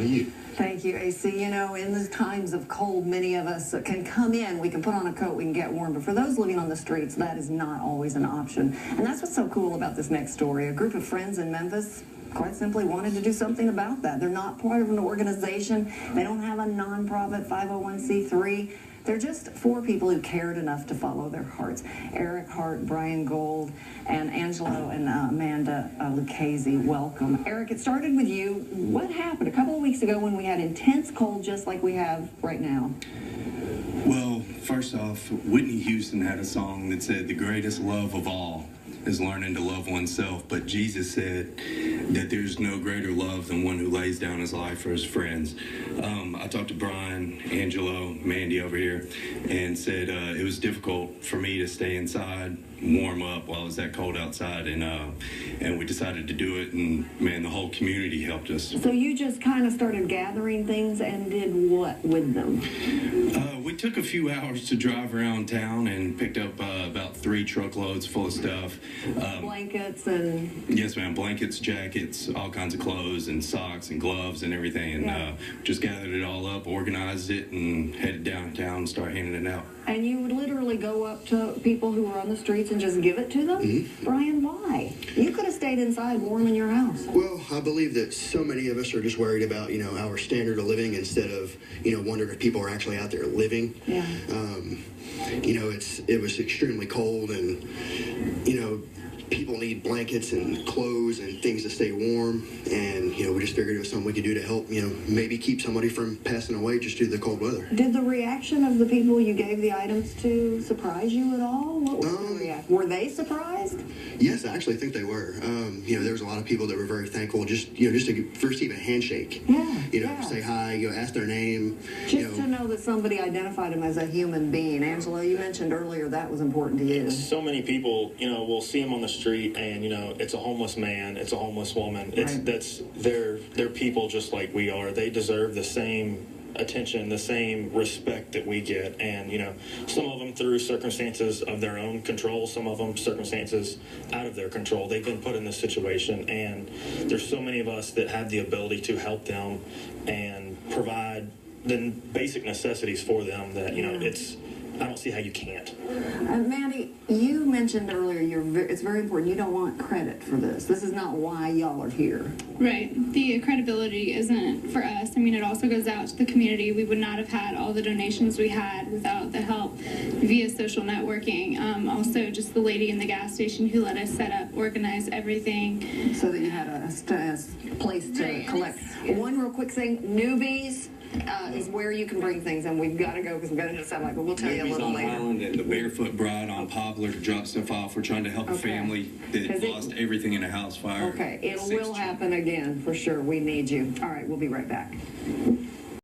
you? Thank you, AC. You know, in the times of cold, many of us can come in, we can put on a coat, we can get warm. But for those living on the streets, that is not always an option. And that's what's so cool about this next story. A group of friends in Memphis quite simply wanted to do something about that. They're not part of an organization. They don't have a nonprofit 501c3. They're just four people who cared enough to follow their hearts. Eric Hart, Brian Gold, and Angelo and Amanda Lucchese. Welcome. Eric, it started with you. What happened a couple of weeks ago when we had intense cold just like we have right now? Well, first off, Whitney Houston had a song that said, "The greatest love of all is learning to love oneself." But Jesus said that there's no greater love than one who lays down his life for his friends. I talked to Brian, Angelo, Mandy over here, and said it was difficult for me to stay inside, warm up while it was that cold outside, and we decided to do it, and man, the whole community helped us. So you just kind of started gathering things and did what with them? We took a few hours to drive around town and picked up about 3 truckloads full of stuff. Blankets and... Yes, ma'am. Blankets, jackets, all kinds of clothes and socks and gloves and everything. And just gathered it all up, organized it, and headed downtown and started handing it out. And you would literally go up to people who were on the streets and just give it to them? Mm-hmm. Brian, why? You could have stayed inside warm in your house. Well, I believe that so many of us are just worried about, our standard of living instead of, wondering if people are actually out there living. Yeah. It was extremely cold and, people need blankets and clothes and things to stay warm. And, we just figured it was something we could do to help, maybe keep somebody from passing away just due to the cold weather. Did the reaction of the people you gave the items to surprise you at all? What was the reaction? Were they surprised? Yes, I actually think they were. There was a lot of people that were very thankful just to first even handshake. Yeah. Say hi, ask their name. Just to know that somebody identified him as a human being. Angelo, you mentioned earlier that was important to you. So many people, will see him on the street and, it's a homeless man, it's a homeless woman. They're people just like we are. They deserve the same attention, the same respect that we get. And, some of them through circumstances of their own control, some of them circumstances out of their control. They've been put in this situation, and there's so many of us that have the ability to help them and provide the basic necessities for them that, I don't see how you can't. Mandy, you mentioned earlier it's very important. You don't want credit for this. This is not why y'all are here. Right. The credibility isn't for us. I mean, it also goes out to the community. We would not have had all the donations we had without the help via social networking. Also, just the lady in the gas station who let us set up, organize everything. So that you had a place to collect. One real quick thing, newbies. Is where you can bring things, and we've got to go because we've got to just have we'll tell you a little on later. Island and the Barefoot Bride on Poplar to drop stuff off. We're trying to help a family that lost everything in a house fire. Okay, it will happen again for sure. We need you. All right, we'll be right back.